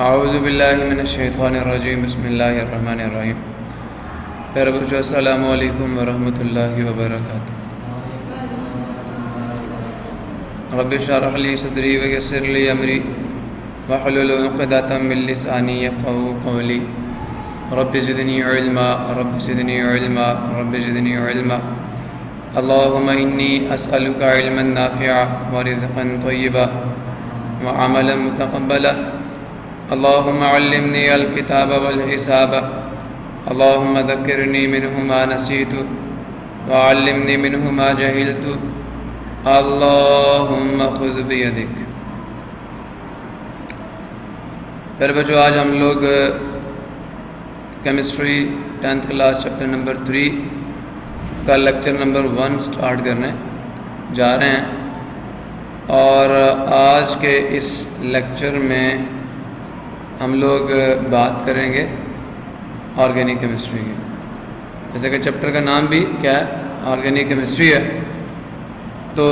اعوذ باللہ من الشیطان الرجیم بسم اللہ الرحمن الرحیم۔ پیارے بچوں السلام علیکم ورحمۃ اللہ وبرکاتہ۔ رب اشرح لی صدری ویسر لی امری واحلل عقدۃ من لسانی یفقہوا قولی۔ رب زدنی علما رب زدنی علما رب زدنی علما۔ اللہم انی اسألک علما نافعا ورزقا طیبا وعملا متقبلا۔ اللہم علمنی الکتاب والحساب۔ اللہم ذکرنی منہ ما نسیت وعلمنی منہ ما جہلت۔ اللہم خذ بیدک۔ پھر بچوں آج ہم لوگ chemistry 10th class chapter number 3 کا لیکچر نمبر 1 سٹارٹ کرنے جا رہے ہیں، اور آج کے اس لیکچر میں ہم لوگ بات کریں گے آرگینک کیمسٹری کی، جیسے کہ چیپٹر کا نام بھی کیا ہے، آرگینک کیمسٹری ہے۔ تو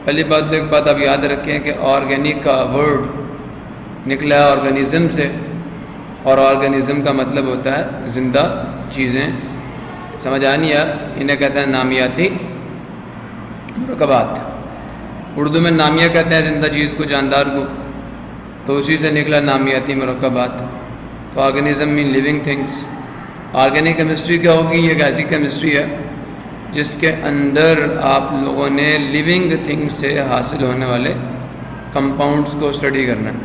پہلی بات تو ایک بات آپ یاد رکھیں کہ آرگینک کا ورڈ نکلا ہے آرگینزم سے، اور آرگینزم کا مطلب ہوتا ہے زندہ چیزیں۔ سمجھ آنی ہے؟ انہیں کہتے ہیں نامیاتی مرکبات۔ اردو میں نامیہ کہتے ہیں زندہ چیز کو، جاندار کو، تو اسی سے نکلا نامیاتی مرکبات۔ تو آرگینزم مین لیونگ تھنگس۔ آرگینک کیمسٹری کیا ہوگی؟ یہ ایک ایسی کیمسٹری ہے جس کے اندر آپ لوگوں نے لیونگ تھنگ سے حاصل ہونے والے کمپاؤنڈس کو اسٹڈی کرنا ہے۔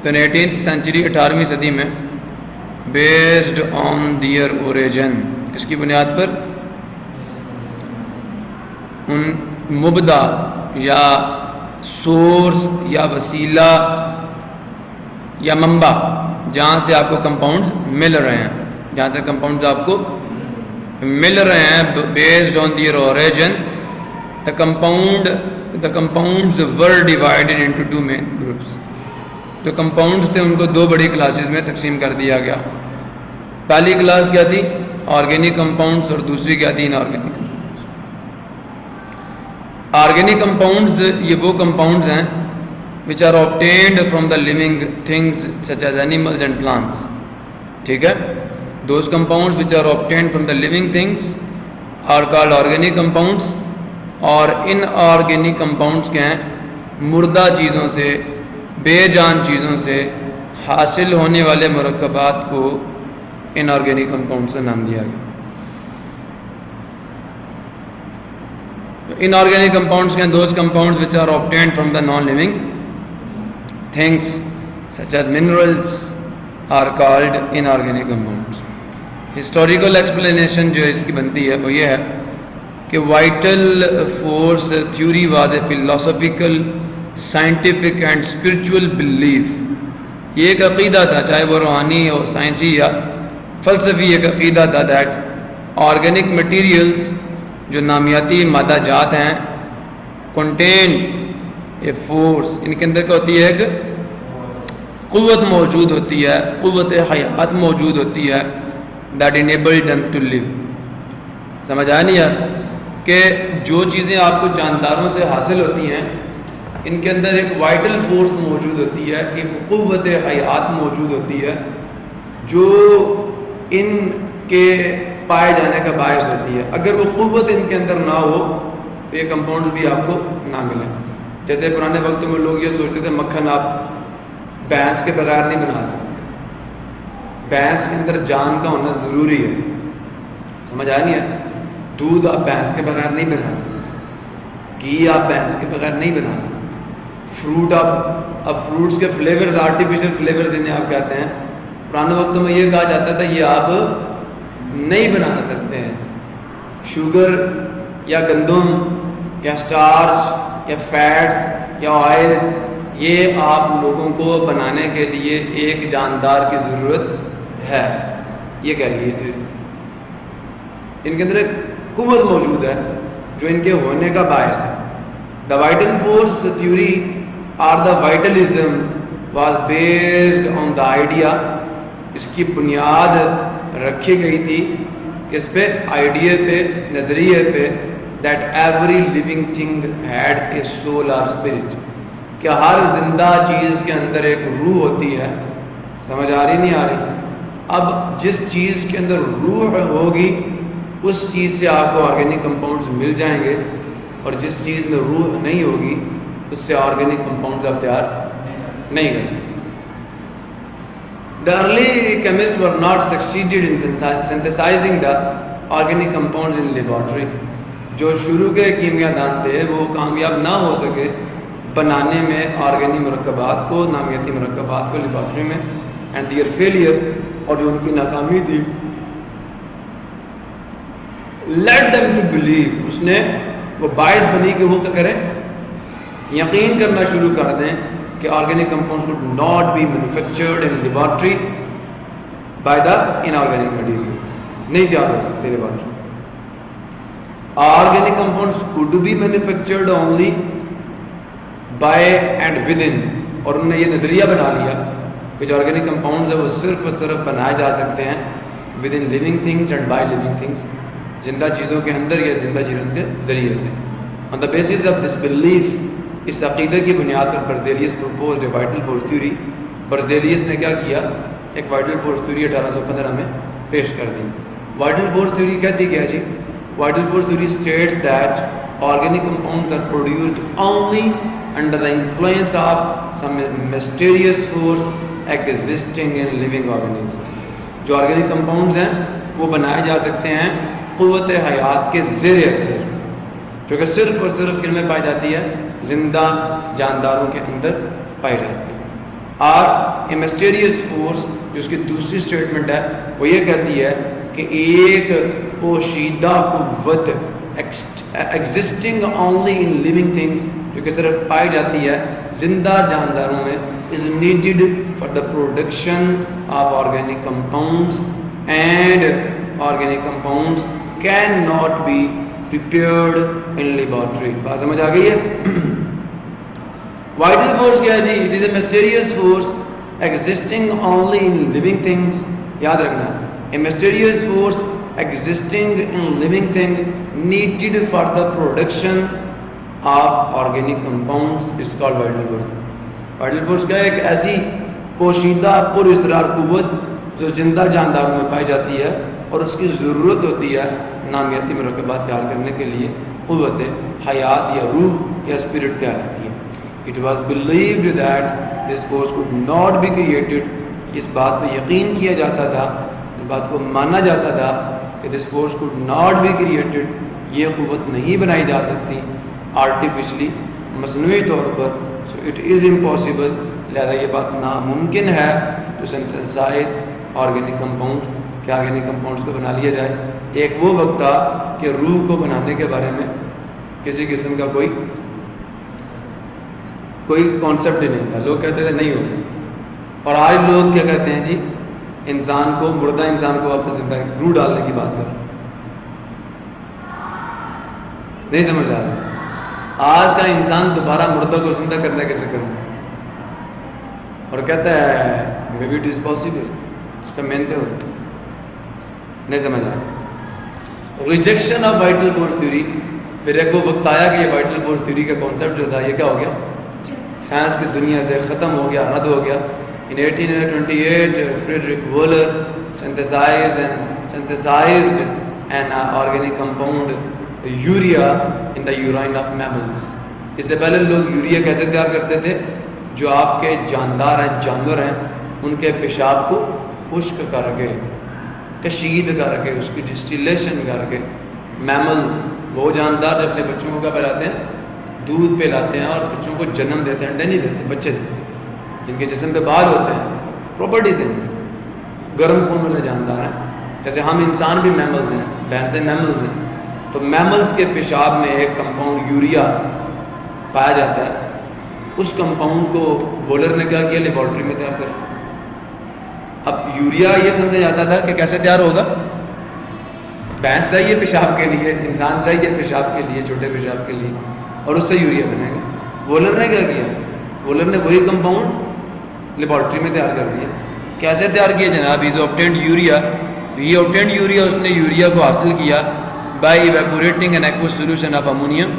تو 18th سینچری 18ویں صدی میں بیسڈ آن دیئر اوریجن، اس کی بنیاد پر ان مبدا یا سورس یا وسیلہ یا منبع جہاں سے آپ کو کمپاؤنڈز مل رہے ہیں، جہاں سے کمپاؤنڈز آپ کو مل رہے ہیں، based on their origin the compounds were divided into two main groups۔ جو کمپاؤنڈز تھے ان کو دو بڑی کلاسز میں تقسیم کر دیا گیا۔ پہلی کلاس کیا تھی؟ آرگینک کمپاؤنڈز، اور دوسری کیا تھی؟ انآرگینک کمپاؤنڈز۔ آرگینک کمپاؤنڈز یہ وہ کمپاؤنڈز ہیں which are obtained from the living things such as animals and plants۔ ٹھیک ہے، those compounds which are obtained from the living things are called organic compounds، اور inorganic compounds کیا ہیں؟ مردہ چیزوں سے، بے جان چیزوں سے حاصل ہونے والے مرکبات کو انآرگینک کمپاؤنڈز کا نام دیا گیا۔ Inorganic compounds can those compounds which are obtained from the non-living things such as minerals are called inorganic compounds۔ Historical explanation جو اس کی بنتی ہے وہ یہ ہے کہ vital force theory was a philosophical, scientific and spiritual belief۔ یہ ایک عقیدہ تھا، چاہے وہ روحانی ہو، سائنسی یا فلسفی، ایک عقیدہ تھا that organic materials جو نامیاتی مادہ جات ہیں contain a force، ان کے اندر کیا ہوتی ہے؟ ایک قوت موجود ہوتی ہے، قوت حیات موجود ہوتی ہے that enabled them to live۔ سمجھ آ نہیں ہے کہ جو چیزیں آپ کو جانداروں سے حاصل ہوتی ہیں ان کے اندر ایک وائٹل فورس موجود ہوتی ہے، ایک قوت حیات موجود ہوتی ہے جو ان کے پائے جانے کا باعث ہوتی ہے۔ اگر وہ قوت ان کے اندر نہ ہو تو یہ کمپاؤنڈز بھی آپ کو نہ ملیں۔ جیسے پرانے وقتوں میں لوگ یہ سوچتے تھے مکھن آپ بھینس کے بغیر نہیں بنا سکتے، بھینس کے اندر جان کا ہونا ضروری ہے۔ سمجھ آ نہیں ہے؟ دودھ آپ بھینس کے بغیر نہیں بنا سکتے، گھی آپ بھینس کے بغیر نہیں بنا سکتے، فروٹ اب فروٹس کے فلیورز، آرٹیفیشل فلیورز جنہیں آپ کہتے ہیں، پرانے وقتوں میں یہ کہا جاتا تھا یہ آپ نہیں بنا سکتے ہیں۔ شوگر یا گندم یا سٹارچ یا فیٹس یا آئلز، یہ آپ لوگوں کو بنانے کے لیے ایک جاندار کی ضرورت ہے، یہ کہہ رہی ہے۔ ان کے اندر ایک قوت موجود ہے جو ان کے ہونے کا باعث ہے۔ The vital force theory or the vitalism was based on the idea، اس کی بنیاد رکھی گئی تھی کس پہ؟ آئیڈیا پہ، نظریے پہ، that every living thing had a soul or spirit، کہ ہر زندہ چیز کے اندر ایک روح ہوتی ہے. سمجھ آ رہی نہیں آ رہی؟ اب جس چیز کے اندر روح ہوگی اس چیز سے آپ کو آرگینک کمپاؤنڈز مل جائیں گے، اور جس چیز میں روح نہیں ہوگی اس سے آرگینک کمپاؤنڈز آپ تیار نہیں کر سکتے. The early chemists were not succeeded in synthesizing the organic compounds in laboratory. جو شروع کے کیمیا دان تھے وہ کامیاب نہ ہو سکے بنانے میں آرگینک مرکبات کو، نامیاتی مرکبات کو لیبارٹری میں. اینڈ دیئر فیلئر، اور جو ان کی ناکامی تھی، لیٹ دیم ٹو بلیو، اس نے وہ باعث بنی کہ وہ کیا کریں، یقین کرنا شروع کر دیں کہ organic compounds could not be manufactured in laboratory by the inorganic materials. نہیں تیار ہو سکتے laboratory. Organic compounds could be manufactured only by and within. اور انہوں نے یہ نظریہ بنا لیا کہ جو آرگینک کمپاؤنڈز ہیں وہ صرف اور صرف بنائے جا سکتے ہیں within living things and by living things, زندہ چیزوں کے اندر یا زندہ چیزوں کے ذریعے سے. On the basis of this belief, اس عقیدے کی بنیاد پر Berzelius proposed a vital force theory. Berzelius نے کیا کیا، ایک وائٹل فورس تھیوری 1815 میں پیش کر دی. وائٹل فورس تھیوری کہتی کیا جی؟ Vital force theory states that organic compounds are produced only under the influence of some mysterious force existing in living organisms. جو آرگینک کمپاؤنڈز ہیں وہ بنائے جا سکتے ہیں قوت حیات کے زیر اثر، جو کہ صرف اور صرف کن میں پائی جاتی ہے، زندہ جانداروں کے اندر پائی جاتی ہے. اور اے مسٹیریس فورس، جو اس کی دوسری اسٹیٹمنٹ ہے، وہ یہ کہتی ہے کہ ایک پوشیدہ قوت existing only in living things, جو کہ صرف پائی جاتی ہے زندہ جانداروں میں، is needed for the production of organic compounds, and organic compounds can not be prepared in laboratory. بات سمجھ آ گئی ہے؟ وائٹل فورس کیا ہے جی؟ it is a mysterious force existing only in living things. یاد رکھنا، a mysterious force existing in living thing needed for the production of organic compounds is called vital force. vital force کیا ہے؟ ایک ایسی پوشیدہ پر اسرار قوت جو زندہ جانداروں میں پائی جاتی ہے اور اس کی ضرورت ہوتی ہے نامیاتی مرکبات تیار کرنے کے لیے. قوت حیات یا روح یا اسپرٹ کہلاتی ہے. It was believed that this force could not be created. اس بات پہ یقین کیا جاتا تھا، اس بات کو مانا جاتا تھا کہ this force could not be created. یہ قوت نہیں بنائی جا سکتی آرٹیفیشلی، مصنوعی طور پر. So it is impossible. لہذا یہ بات ناممکن ہے to synthesize organic compounds، کہ آرگینک کمپاؤنڈس کو بنا لیا جائے. ایک وہ وقت تھا کہ روح کو بنانے کے بارے میں کسی قسم کا کوئی کانسیپٹ ہی نہیں تھا. لوگ کہتے تھے نہیں ہو سکتا. اور آج لوگ کیا کہتے ہیں جی؟ انسان کو، مردہ انسان کو واپس زندہ روح ڈالنے کی بات کر. نہیں سمجھ آ رہا؟ آج کا انسان دوبارہ مردہ کو زندہ کرنے کے چکر میں، اور کہتا ہے may be it is possible. اس کا محنتیں ہوتی نہیں سمجھ آ رہا. Rejection of vital force theory. پھر ایک وہ وقت آیا کہ یہ وائٹل فورس تھیوری کا کانسیپٹ جو تھا یہ کیا ہو گیا؟ سائنس کی دنیا سے ختم ہو گیا، رد ہو گیا. In 1828 Friedrich Wöhler synthesized an organic compound urea in the urine of mammals. اس سے پہلے لوگ یوریا کیسے تیار کرتے تھے؟ جو آپ کے جاندار ہیں، جانور ہیں، ان کے پیشاب کو خشک کر کے، کشید کر کے، اس کی ڈسٹیلیشن کر کے. میملز، وہ جاندار جو اپنے بچوں کو کیا پلاتے ہیں؟ دودھ پلاتے ہیں، اور بچوں کو جنم دیتے ہیں، انڈے نہیں دیتے، بچے دیتے ہیں، جن کے جسم پہ بال ہوتے ہیں، پراپرٹیز ہیں، گرم خون والے جاندار ہیں. جیسے ہم انسان بھی میملز ہیں، بہن سے میملز ہیں. تو میملز کے پیشاب میں ایک کمپاؤنڈ یوریا پایا جاتا ہے. اس کمپاؤنڈ کو وولر نے کیا کیا؟ لیبارٹری میں تیار کر. اب یوریا یہ سمجھا جاتا تھا کہ کیسے تیار ہوگا؟ بھینس چاہیے پیشاب کے لیے، انسان چاہیے پیشاب کے لیے، چھوٹے پیشاب کے لیے، اور اس سے یوریا بنے گا. وولر نے کیا کیا؟ وولر نے وہی کمپاؤنڈ لیبارٹری میں تیار کر دیا. کیسے تیار کیا جناب؟ ہی obtained یوریا. یہ obtained یوریا، اس نے یوریا کو حاصل کیا by evaporating an aqueous solution of ammonium.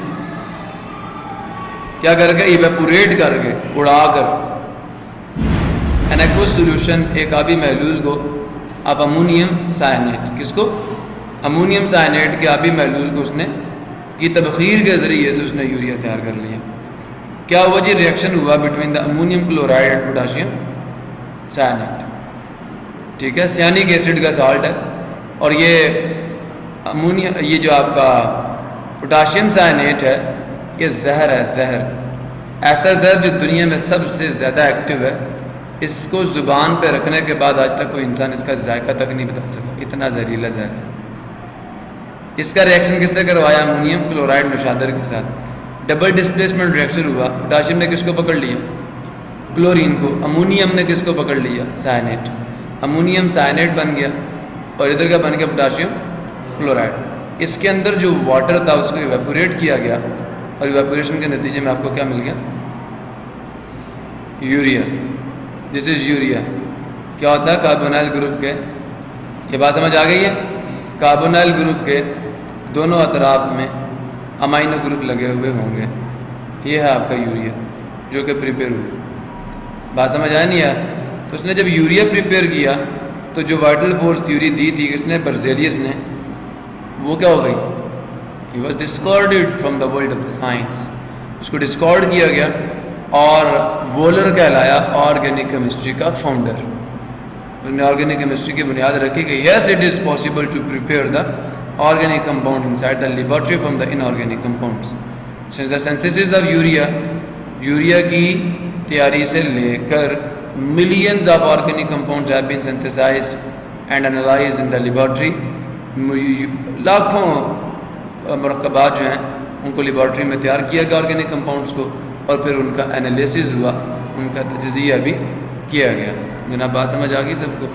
کیا کر کے ایویپوریٹ کر کے اڑا کر این ایکوس سولوشن ایک آبی محلول کو آپ امونیم سائنیٹ کس کو امونیم سائنیٹ کے آبی محلول کو اس نے کی تبخیر کے ذریعے سے اس نے یوریا تیار کر لیا. کیا ہوا جی ریئیکشن ہوا between the ammonium chloride and potassium cyanate. ٹھیک ہے سیانک ایسڈ کا سالٹ ہے اور یہ جو آپ کا پوٹاشیم سائنیٹ ہے یہ زہر ہے. زہر ایسا زہر جو دنیا میں سب سے زیادہ ایکٹیو ہے. اس کو زبان پہ رکھنے کے بعد آج تک کوئی انسان اس کا ذائقہ تک نہیں بتا سکا اتنا زہریلا زہر ہے. اس کا ریئیکشن کس سے کروایا امونیم کلورائڈ نوشادر کے ساتھ. ڈبل ڈسپلیسمنٹ ریئیکشن ہوا. پوٹاشیم نے کس کو پکڑ لیا کلورین کو. امونیم نے کس کو پکڑ لیا سائنیٹ. امونیم سائنیٹ بن گیا اور ادھر کا بن گیا پوٹاشیم کلورائڈ. اس کے اندر جو واٹر تھا اس کو ایویپوریٹ کیا گیا اور ایویپوریشن کے نتیجے میں آپ کو کیا مل گیا یوریا. دس از یوریا. کیا ہوتا ہے کاربونائل گروپ کے یہ بات سمجھ آ گئی ہے. کاربونائل گروپ کے دونوں اطراف میں امائنو گروپ لگے ہوئے ہوں گے. یہ ہے آپ کا یوریا جو کہ پریپیئر ہوا. بات سمجھ آیا نہیں آیا. تو اس نے جب یوریا پریپیئر کیا تو جو وائٹل فورس تھیوری دی تھی کس نے برزیلیس نے وہ کیا ہو گئی ہی was discarded from the world of the science. اس کو ڈسکارڈ کیا گیا اور وولر کہلایا آرگینک کیمسٹری کا فاؤنڈر. اس نے آرگینک کیمسٹری کی بنیاد رکھی کہ yes it is possible to prepare the organic compound inside the laboratory from the inorganic compounds. Since the synthesis of urea کی تیاری سے لے کر millions of organic compounds have been synthesized and analyzed in the laboratory. لاکھوں مرکبات جو ہیں ان کو laboratory میں تیار کیا گیا آرگینک کمپاؤنڈس کو اور پھر ان کا انالیسز ہوا ان کا تجزیہ بھی کیا گیا. جناب بات سمجھ آ گئی سب کو.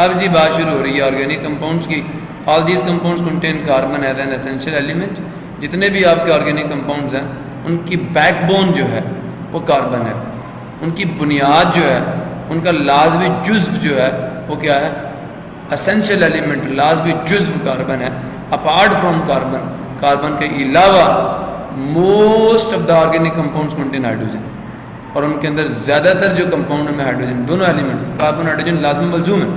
اب جی بات شروع ہو رہی ہے آرگینک کمپاؤنڈس کی. all these compounds contain carbon as an essential element. جتنے بھی آپ کے آرگینک کمپاؤنڈز ہیں ان کی بیک بون جو ہے وہ کاربن ہے. ان کی بنیاد جو ہے ان کا لازمی جزو جو ہے وہ کیا ہے اسینشیل ایلیمنٹ لازمی جزو کاربن ہے. اپارٹ فرام کاربن کے علاوہ most of the organic compounds contain hydrogen اور ان کے اندر زیادہ تر جو کمپاؤنڈ میں ہائیڈروجن دونوں ایلیمنٹس کاربن ہائیڈروجن لازمی ملزوم ہے.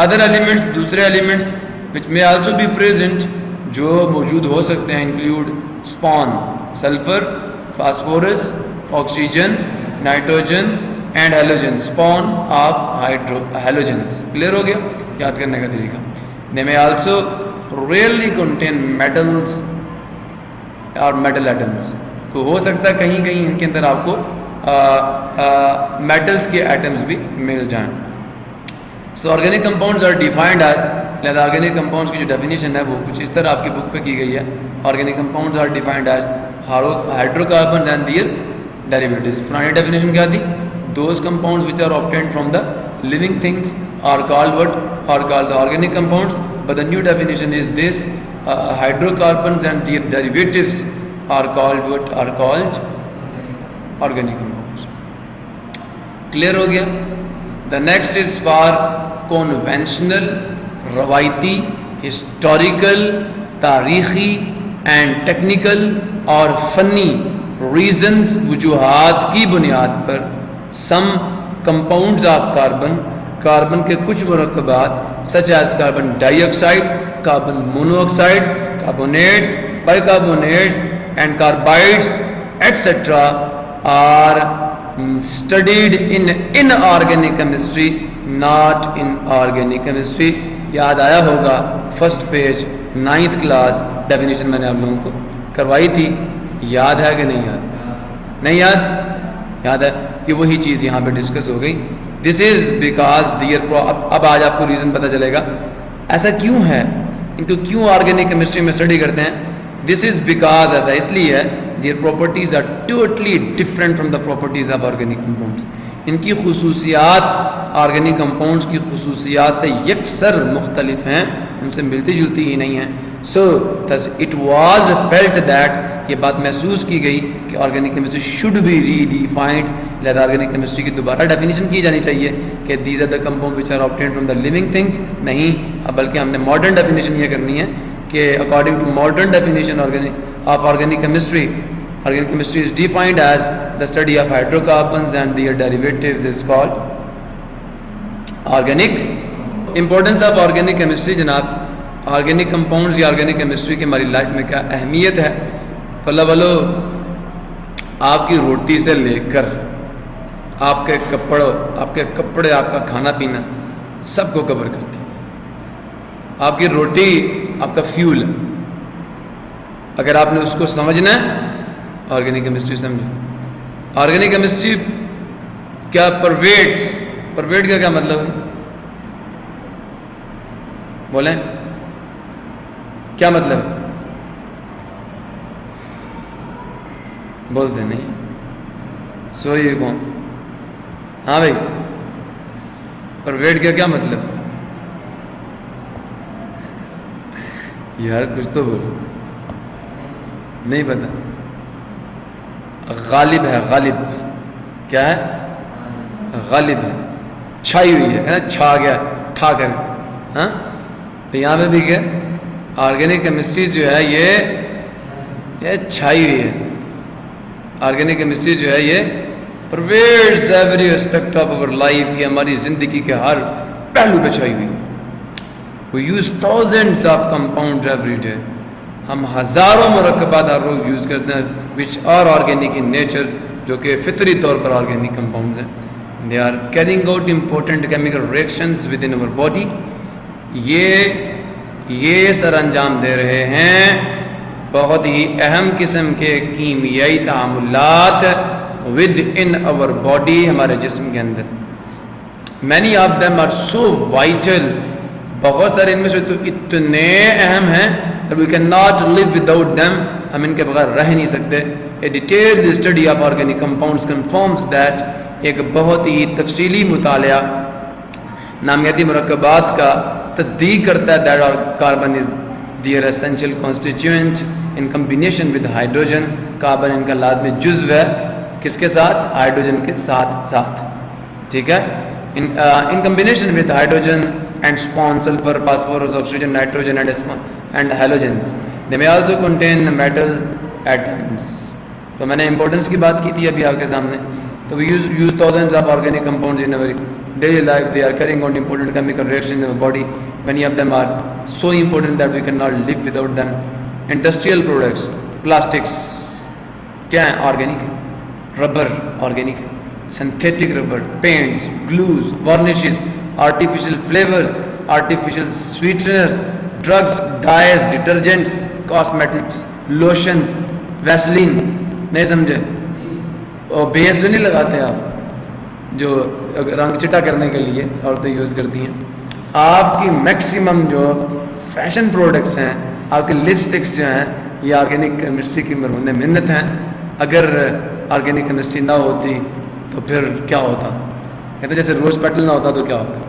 ادر ایلیمنٹس دوسرے elements which may also be present جو موجود ہو سکتے ہیں include SPON sulphur phosphorus oxygen nitrogen and halogen. SPON of halogens. Clear ہو گیا یاد کرنے کا طریقہ. They may also rarely contain metals اور میٹل ایٹمس. تو ہو سکتا ہے کہیں کہیں ان کے اندر آپ کو میٹلس کے ایٹمس بھی مل جائیں. So organic compounds are defined as لہٰذا آرگینک کمپاؤنڈز کی جو ڈیفینیشن ہے وہ کچھ اس طرح آپ کی بک پہ کی گئی ہے. Organic compounds are defined as hydrocarbon and their derivatives. پرانی ڈیفینیشن کیا تھی those compounds which are obtained from the living things are called the organic compounds, but the new definition is this hydrocarbons and their derivatives are called organic compounds. clear ہو گیا. the next is for conventional روایتی historical تاریخی and technical اور فنی reasons وجوہات کی بنیاد پر some compounds of carbon کے کچھ مرکبات such as carbon dioxide, carbon monoxide, carbonates, bicarbonate and carbides etc. are studied in inorganic chemistry, not in organic chemistry. یاد آیا ہوگا first page 9th class definition میں نے آپ لوگوں کو کروائی تھی. یاد ہے کہ نہیں یاد؟ نہیں یاد ہے. یہ وہی چیز یہاں پہ ڈسکس ہو گئی. دس از بیکاز دیئر اب آج آپ کو ریزن پتہ چلے گا ایسا کیوں ہے ان کو کیوں آرگینک کیمسٹری میں اسٹڈی کرتے ہیں. دس از بیکاز ایسا اس لیے ہے there properties are totally different from the properties of organic compounds. ان کی خصوصیات آرگینک کمپاؤنڈس کی خصوصیات سے یکسر مختلف ہیں, ان سے ملتی جلتی ہی نہیں ہیں. So it was felt that یہ بات محسوس کی گئی کہ organic chemistry should be redefined. لہذا آرگینک کیمسٹری کی دوبارہ ڈیفینیشن کی جانی چاہیے کہ these are the compound which are obtained from the living things. نہیں, بلکہ ہم نے ماڈرن ڈیفینیشن یہ کرنی ہے کہ according to modern definition of organic chemistry Organic chemistry is defined as the study of hydrocarbons and their derivatives is called organic. Importance of organic chemistry جناب, organic compounds یا آرگینک کیمسٹری کی ہماری life میں کیا اہمیت ہے. پلہ بلو آپ کی روٹی سے لے کر آپ کے کپڑے, آپ کا کھانا پینا سب کو کور کرتی ہے. آپ کی روٹی آپ کا فیول ہے. اگر آپ نے اس کو سمجھنا ہے آرگینک کیمسٹری سمجھیں. آرگینک کیمسٹری کیا پرویڈ کا کیا مطلب ہے, بولیں کیا مطلب ہے؟ بولتے نہیں, سوئیے کون؟ ہاں بھائی, پرویڈ کا کیا مطلب ہے یار, کچھ تو بولو. نہیں پتا. غالب ہے, غالب کیا ہے؟ غالب ہے, چھائی ہوئی ہے, چھا گیا, ٹھا کر. ہاں تو یہاں پہ بھی کیا آرگینک کیمسٹری جو ہے یہ چھائی ہوئی ہے. آرگینک کیمسٹری جو ہے یہ provides every aspect of our life, یہ ہماری زندگی کے ہر پہلو پہ چھائی ہوئی ہے. We use thousands of compounds every day. ہم ہزاروں مرکبات ہر روز یوز کرتے ہیں which are organic in nature, جو کہ فطری طور پر آرگینک کمپاؤنڈز ہیں. They are carrying out important chemical reactions within our body. یہ سر انجام دے رہے ہیں بہت ہی اہم قسم کے کیمیائی تعاملات ود ان our body, ہمارے جسم کے اندر. Many of them are so vital, بہت سارے ان میں سے تو اتنے اہم ہیں that we cannot live without them, ہم ان کے بغیر رہ نہیں سکتے. A detailed study of organic compounds confirms that, ایک بہت ہی تفصیلی مطالعہ نامیاتی مرکبات کا تصدیق کرتا ہے that carbon is their essential constituent in combination with hydrogen. Carbon ان کا لازمی جزو ہے, کس کے ساتھ؟ ہائیڈروجن کے ساتھ. ٹھیک ہے. In combination with hydrogen and spawn sulfur, phosphorus, oxygen, nitrogen and halogens. They may also contain metal atoms. تو میں نے امپورٹنس کی بات کی تھی ابھی آپ کے سامنے. تو we use thousands of organic compounds in our daily life. They are carrying out important chemical reactions in our body. Many of them are so important that we cannot live without them. Industrial products, plastics کیا ہیں؟ Organic ہے. Rubber organic ہے. synthetic rubber, paints, glues, varnishes, artificial flavors, artificial sweeteners, drugs, dyes, detergents, cosmetics, lotions, Vaseline. نہیں سمجھے؟ اور بیس جو نہیں لگاتے آپ, جو رنگ چٹا کرنے کے لیے عورتیں یوز کرتی ہیں. آپ کی میکسیمم جو فیشن پروڈکٹس ہیں, آپ کے لپسٹکس جو ہیں, یہ آرگینک کیمسٹری کی مرہون منت ہیں. اگر آرگینک کیمسٹری نہ ہوتی تو پھر کیا ہوتا؟ کہتے جیسے روز پیٹل نہ ہوتا تو کیا ہوتا.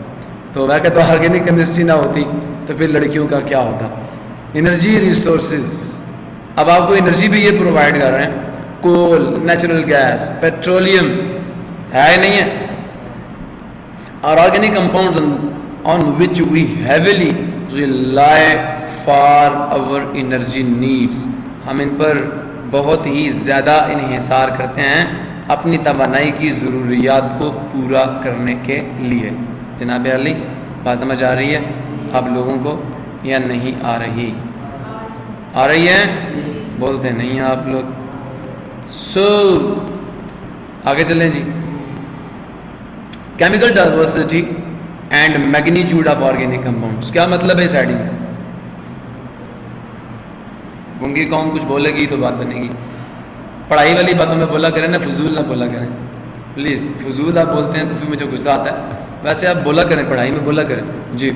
تو میں کہتا ہوں آرگینک کیمسٹری نہ ہوتی تو پھر لڑکیوں کا کیا ہوتا. انرجی ریسورسز, اب آپ کو انرجی بھی یہ پرووائڈ کر رہے ہیں. کول, نیچرل گیس, پیٹرولیم ہے نہیں ہے. اور organic compounds on which we heavily rely for our energy needs, ہم ان پر بہت ہی زیادہ انحصار کرتے ہیں اپنی توانائی کی ضروریات کو پورا کرنے کے لیے. جناب علی, بات سمجھ آ رہی ہے آپ لوگوں کو یا نہیں آ رہی؟ آ رہی ہے؟ بولتے نہیں ہیں آپ لوگ. آگے چلیں جی. Chemical diversity and magnitude of organic compounds, کیا مطلب ہے اس ہیڈنگ کا؟ گونگی قوم کچھ بولے گی تو بات بنے گی. پڑھائی والی باتوں میں بولا کریں نا, فضول نہ بولا کریں پلیز. فضول آپ بولتے ہیں تو پھر مجھے غصہ آتا ہے. ویسے آپ بولا کریں, پڑھائی میں بولا کریں جی.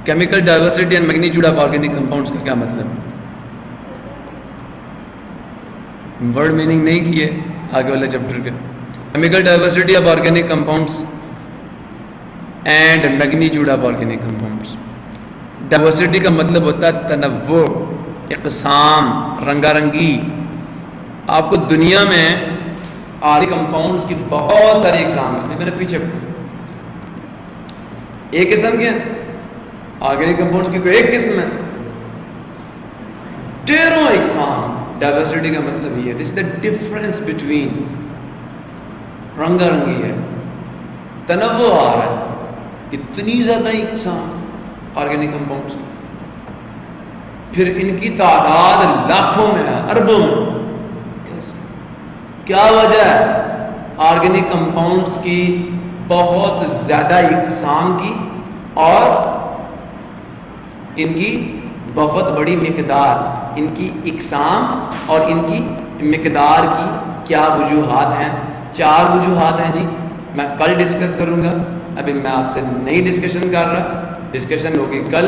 Chemical diversity and magnitude of organic compounds کا کیا مطلب ہے؟ ورڈ میننگ نہیں کیے آگے والے چیپٹر کے. Chemical diversity of organic compounds and magnitude of organic compounds. Diversity کا مطلب ہوتا ہے تنوع, اقسام, رنگا رنگی. آپ کو دنیا میں آرگینک کمپاؤنڈس کی بہت ساری اقسام ہیں. میرے پیچھے ایک قسم کے آرگینک کمپاؤنڈس کی کوئی ایک قسم ہے, ڈھیروں اقسام. ڈائیورسٹی کا مطلب یہ ہے, دس از دا ڈفرینس بٹوین, رنگا رنگی ہے, تنوع آ رہا ہے, اتنی زیادہ اقسام آرگینک کمپاؤنڈس کی, پھر ان کی تعداد لاکھوں میں ہے, اربوں میں. کیسے, کیا وجہ ہے آرگینک کمپاؤنڈس کی بہت زیادہ اقسام کی اور ان کی بہت بڑی مقدار, ان کی اقسام اور ان کی مقدار کی کیا وجوہات ہیں؟ 4 وجوہات ہیں جی. میں کل ڈسکس کروں گا, ابھی میں آپ سے نئی ڈسکشن کر رہا, ڈسکشن ہوگی کل.